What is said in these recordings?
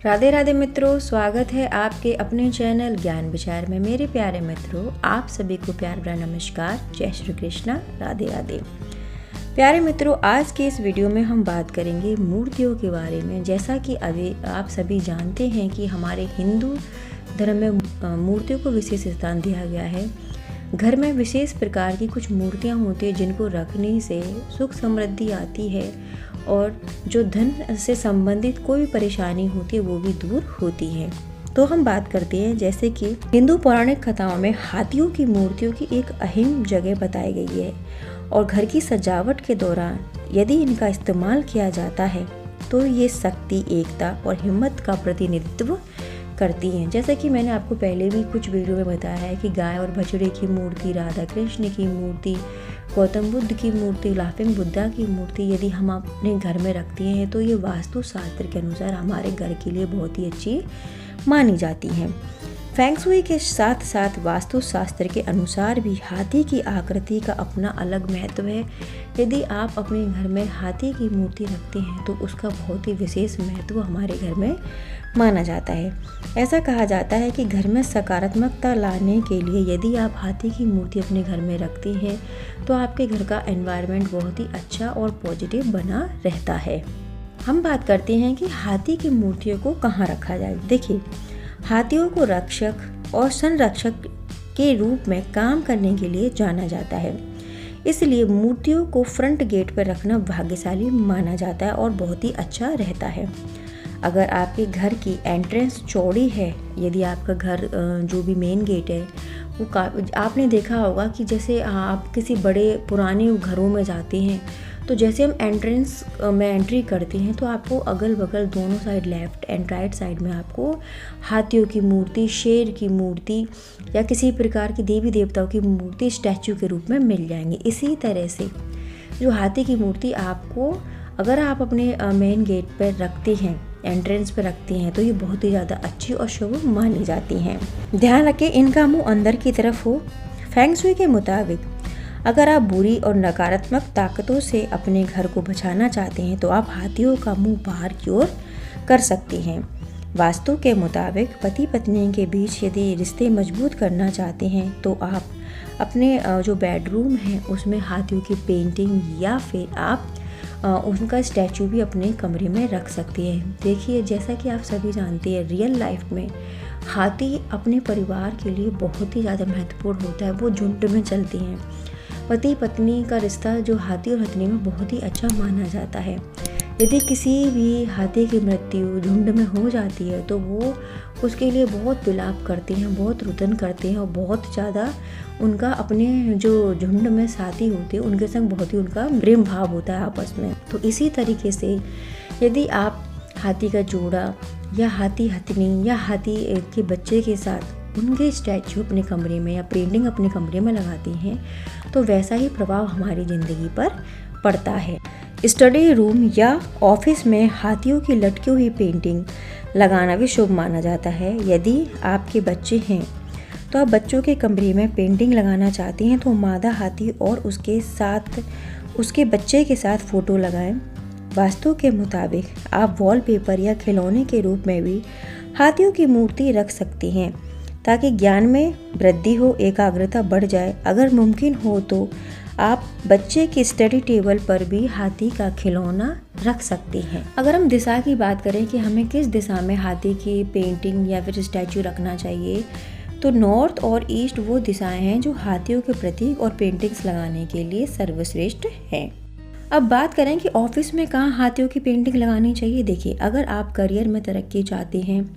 राधे राधे मित्रों, स्वागत है आपके अपने चैनल ज्ञान विचार में। मेरे प्यारे मित्रों, आप सभी को प्यार भरा नमस्कार। जय श्री कृष्णा, राधे राधे। प्यारे मित्रों, आज के इस वीडियो में हम बात करेंगे मूर्तियों के बारे में। जैसा कि अभी आप सभी जानते हैं कि हमारे हिंदू धर्म में मूर्तियों को विशेष स्थान दिया गया है। घर में विशेष प्रकार की कुछ मूर्तियाँ होती हैं जिनको रखने से सुख समृद्धि आती है और जो धन से संबंधित कोई भी परेशानी होती है वो भी दूर होती है। तो हम बात करते हैं, जैसे कि हिंदू पौराणिक कथाओं में हाथियों की मूर्तियों की एक अहम जगह बताई गई है और घर की सजावट के दौरान यदि इनका इस्तेमाल किया जाता है तो ये शक्ति, एकता और हिम्मत का प्रतिनिधित्व करती हैं। जैसा कि मैंने आपको पहले भी कुछ वीडियो में बताया है कि गाय और बछड़े की मूर्ति, राधा कृष्ण की मूर्ति, गौतम बुद्ध की मूर्ति, लाफिंग बुद्धा की मूर्ति यदि हम अपने घर में रखते हैं तो ये वास्तु शास्त्र के अनुसार हमारे घर के लिए बहुत ही अच्छी मानी जाती हैं। फेंग शुई के साथ साथ वास्तु शास्त्र के अनुसार भी हाथी की आकृति का अपना अलग महत्व है। यदि आप अपने घर में हाथी की मूर्ति रखते हैं तो उसका बहुत ही विशेष महत्व हमारे घर में माना जाता है। ऐसा कहा जाता है कि घर में सकारात्मकता लाने के लिए यदि आप हाथी की मूर्ति अपने घर में रखते हैं तो आपके घर का एनवायरनमेंट बहुत ही अच्छा और पॉजिटिव बना रहता है। हम बात करते हैं कि हाथी की मूर्तियों को कहाँ रखा जाए। देखिए, हाथियों को रक्षक और संरक्षक के रूप में काम करने के लिए जाना जाता है, इसलिए मूर्तियों को फ्रंट गेट पर रखना भाग्यशाली माना जाता है और बहुत ही अच्छा रहता है। अगर आपके घर की एंट्रेंस चौड़ी है, यदि आपका घर जो भी मेन गेट है वो आपने देखा होगा कि जैसे आप किसी बड़े पुराने घरों में जाते हैं तो जैसे हम एंट्रेंस में एंट्री करते हैं तो आपको अगल बगल दोनों side, left and right side में आपको हाथियों की मूर्ति, शेर की मूर्ति या किसी प्रकार की देवी देवताओं की मूर्ति स्टैचू के रूप में मिल जाएंगे। इसी तरह से जो हाथी की मूर्ति आपको अगर आप अपने मेन गेट पर रखते हैं, एंट्रेंस पर रखते हैं तो ये बहुत ही ज़्यादा अच्छी और शुभ मानी जाती हैं। ध्यान रखें, इनका मुंह अंदर की तरफ हो। फेंग शुई के मुताबिक अगर आप बुरी और नकारात्मक ताकतों से अपने घर को बचाना चाहते हैं तो आप हाथियों का मुंह बाहर की ओर कर सकते हैं। वास्तु के मुताबिक पति पत्नी के बीच यदि रिश्ते मजबूत करना चाहते हैं तो आप अपने जो बेडरूम है उसमें हाथियों की पेंटिंग या फिर आप उनका स्टैचू भी अपने कमरे में रख सकते हैं। देखिए, जैसा कि आप सभी जानते हैं, रियल लाइफ में हाथी अपने परिवार के लिए बहुत ही ज़्यादा महत्वपूर्ण होता है। वो झुंड में चलते हैं। पति पत्नी का रिश्ता जो हाथी और हथनी में बहुत ही अच्छा माना जाता है। यदि किसी भी हाथी की मृत्यु झुंड में हो जाती है तो वो उसके लिए बहुत विलाप करते हैं, बहुत रुदन करते हैं और बहुत ज़्यादा उनका अपने जो झुंड में साथी होते हैं उनके संग बहुत ही उनका प्रेम भाव होता है आपस में। तो इसी तरीके से यदि आप हाथी का जोड़ा या हाथी हथनी या हाथी के बच्चे के साथ उनके स्टैचू अपने कमरे में या पेंटिंग अपने कमरे में लगाते हैं तो वैसा ही प्रभाव हमारी ज़िंदगी पर पड़ता है। स्टडी रूम या ऑफिस में हाथियों की लटकी हुई पेंटिंग लगाना भी शुभ माना जाता है। यदि आपके बच्चे हैं तो आप बच्चों के कमरे में पेंटिंग लगाना चाहते हैं तो मादा हाथी और उसके साथ उसके बच्चे के साथ फ़ोटो लगाएं। वास्तु के मुताबिक आप वॉलपेपर या खिलौने के रूप में भी हाथियों की मूर्ति रख सकते हैं ताकि ज्ञान में वृद्धि हो, एकाग्रता बढ़ जाए। अगर मुमकिन हो तो आप बच्चे की स्टडी टेबल पर भी हाथी का खिलौना रख सकते हैं। अगर हम दिशा की बात करें कि हमें किस दिशा में हाथी की पेंटिंग या फिर स्टैचू रखना चाहिए तो नॉर्थ और ईस्ट वो दिशाएं हैं जो हाथियों के प्रतीक और पेंटिंग्स लगाने के लिए सर्वश्रेष्ठ हैं। अब बात करें कि ऑफिस में कहाँ हाथियों की पेंटिंग लगानी चाहिए। देखिए, अगर आप करियर में तरक्की चाहते हैं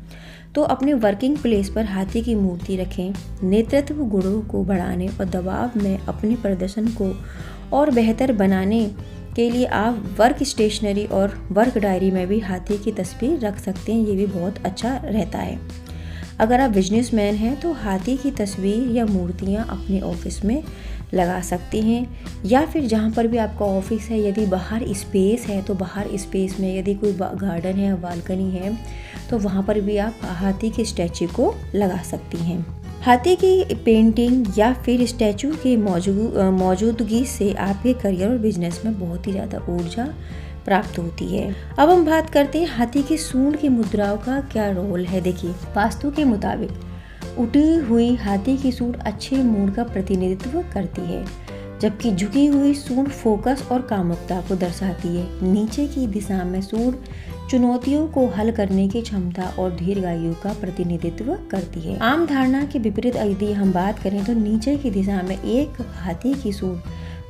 तो अपने वर्किंग प्लेस पर हाथी की मूर्ति रखें। नेतृत्व गुणों को बढ़ाने और दबाव में अपने प्रदर्शन को और बेहतर बनाने के लिए आप वर्क स्टेशनरी और वर्क डायरी में भी हाथी की तस्वीर रख सकते हैं। ये भी बहुत अच्छा रहता है। अगर आप बिजनेसमैन हैं तो हाथी की तस्वीर या मूर्तियाँ अपने ऑफिस में लगा सकते हैं या फिर जहाँ पर भी आपका ऑफिस है, यदि बाहर स्पेस है तो बाहर स्पेस में यदि कोई गार्डन है, बालकनी है तो वहाँ पर भी आप हाथी के स्टैचू को लगा सकती हैं। हाथी की पेंटिंग या फिर स्टैचू की मौजूदगी से आपके करियर और बिजनेस में बहुत ही ज़्यादा ऊर्जा प्राप्त होती है। अब हम बात करते हैं हाथी की सूंड की मुद्राओं का क्या रोल है। देखिए, वास्तु के मुताबिक उठी हुई हाथी की सूंड अच्छे मूड का प्रतिनिधित्व करती है, जबकि झुकी हुई सूंड फोकस और कामुकता को दर्शाती है। नीचे की दिशा में सूंड चुनौतियों को हल करने की क्षमता और दीर्घायु का प्रतिनिधित्व करती है। आम धारणा के विपरीत यदि हम बात करें तो नीचे की दिशा में एक हाथी की सूंड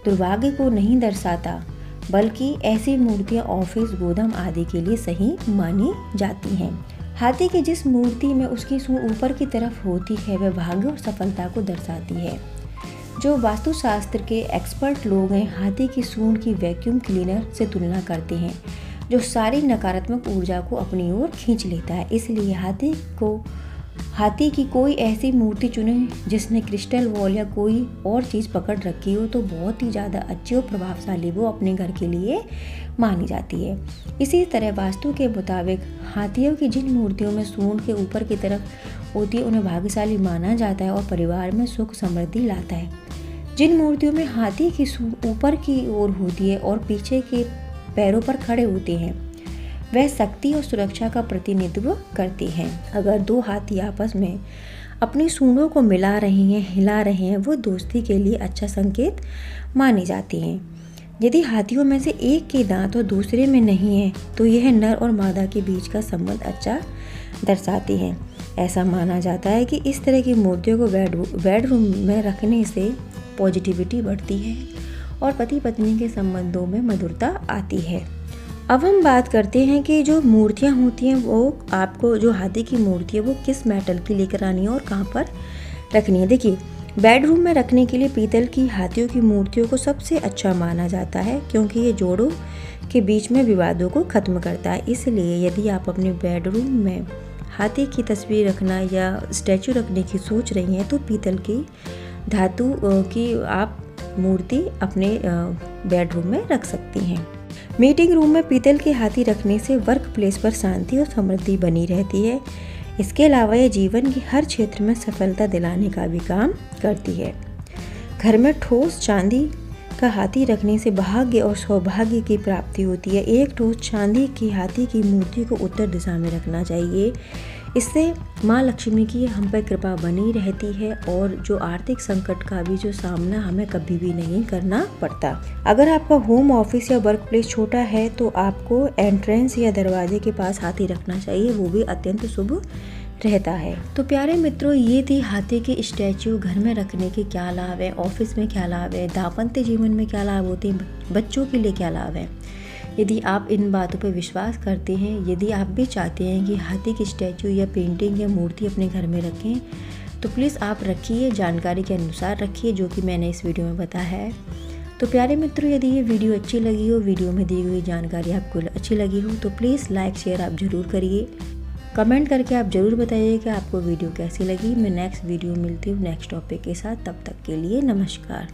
दुर्भाग्य को नहीं दर्शाता, बल्कि ऐसी मूर्तियां ऑफिस, गोदाम आदि के लिए सही मानी जाती हैं। हाथी की जिस मूर्ति में उसकी सूंड ऊपर की तरफ होती है वह भाग्य और सफलता को दर्शाती है। जो वास्तुशास्त्र के एक्सपर्ट लोग हैं, हाथी की सूंड की वैक्यूम क्लीनर से तुलना करते हैं, जो सारी नकारात्मक ऊर्जा को अपनी ओर खींच लेता है। इसलिए हाथी की कोई ऐसी मूर्ति चुने जिसने क्रिस्टल बॉल या कोई और चीज़ पकड़ रखी हो तो बहुत ही ज़्यादा अच्छी और प्रभावशाली वो अपने घर के लिए मानी जाती है। इसी तरह वास्तु के मुताबिक हाथियों की जिन मूर्तियों में सूंड के ऊपर की तरफ होती है उन्हें भाग्यशाली माना जाता है और परिवार में सुख समृद्धि लाता है। जिन मूर्तियों में हाथी की सूंड ऊपर की ओर होती है और पीछे के पैरों पर खड़े होते हैं वह शक्ति और सुरक्षा का प्रतिनिधित्व करती हैं। अगर दो हाथी आपस में अपनी सूंडों को मिला रहे हैं, हिला रहे हैं, वो दोस्ती के लिए अच्छा संकेत मानी जाती हैं। यदि हाथियों में से एक के दांत और दूसरे में नहीं है तो यह नर और मादा के बीच का संबंध अच्छा दर्शाती हैं। ऐसा माना जाता है कि इस तरह की मूर्तियों को बेडरूम में रखने से पॉजिटिविटी बढ़ती है और पति पत्नी के संबंधों में मधुरता आती है। अब हम बात करते हैं कि जो मूर्तियाँ होती हैं वो आपको, जो हाथी की मूर्ति है वो किस मेटल की लेकर आनी है और कहाँ पर रखनी है। देखिए, बेडरूम में रखने के लिए पीतल की हाथियों की मूर्तियों को सबसे अच्छा माना जाता है, क्योंकि ये जोड़ों के बीच में विवादों को खत्म करता है। इसलिए यदि आप अपने बेडरूम में हाथी की तस्वीर रखना या स्टैचू रखने की सोच रही हैं तो पीतल की धातु की आप मूर्ति अपने बेडरूम में रख सकती हैं। मीटिंग रूम में पीतल के हाथी रखने से वर्क प्लेस पर शांति और समृद्धि बनी रहती है। इसके अलावा यह जीवन के हर क्षेत्र में सफलता दिलाने का भी काम करती है। घर में ठोस चांदी का हाथी रखने से भाग्य और सौभाग्य की प्राप्ति होती है। एक ठोस चांदी की हाथी की मूर्ति को उत्तर दिशा में रखना चाहिए। इससे माँ लक्ष्मी की हम पर कृपा बनी रहती है और जो आर्थिक संकट का भी जो सामना हमें कभी भी नहीं करना पड़ता। अगर आपका होम ऑफिस या वर्क प्लेस छोटा है तो आपको एंट्रेंस या दरवाजे के पास हाथी रखना चाहिए, वो भी अत्यंत शुभ रहता है। तो प्यारे मित्रों, ये थी हाथी के स्टैचू घर में रखने के क्या लाभ है, ऑफिस में क्या लाभ है, दाम्पत्य जीवन में क्या लाभ होते हैं, बच्चों के लिए क्या लाभ है। यदि आप इन बातों पर विश्वास करते हैं, यदि आप भी चाहते हैं कि हाथी की स्टैचू या पेंटिंग या मूर्ति अपने घर में रखें तो प्लीज़ आप रखिए, जानकारी के अनुसार रखिए जो कि मैंने इस वीडियो में बताया है। तो प्यारे मित्रों, यदि ये वीडियो अच्छी लगी हो, वीडियो में दी हुई जानकारी आपको अच्छी लगी हो तो प्लीज़ लाइक शेयर आप ज़रूर करिए। कमेंट करके आप ज़रूर बताइए कि आपको वीडियो कैसी लगी। मैं नेक्स्ट वीडियो मिलती हूँ नेक्स्ट टॉपिक के साथ। तब तक के लिए नमस्कार।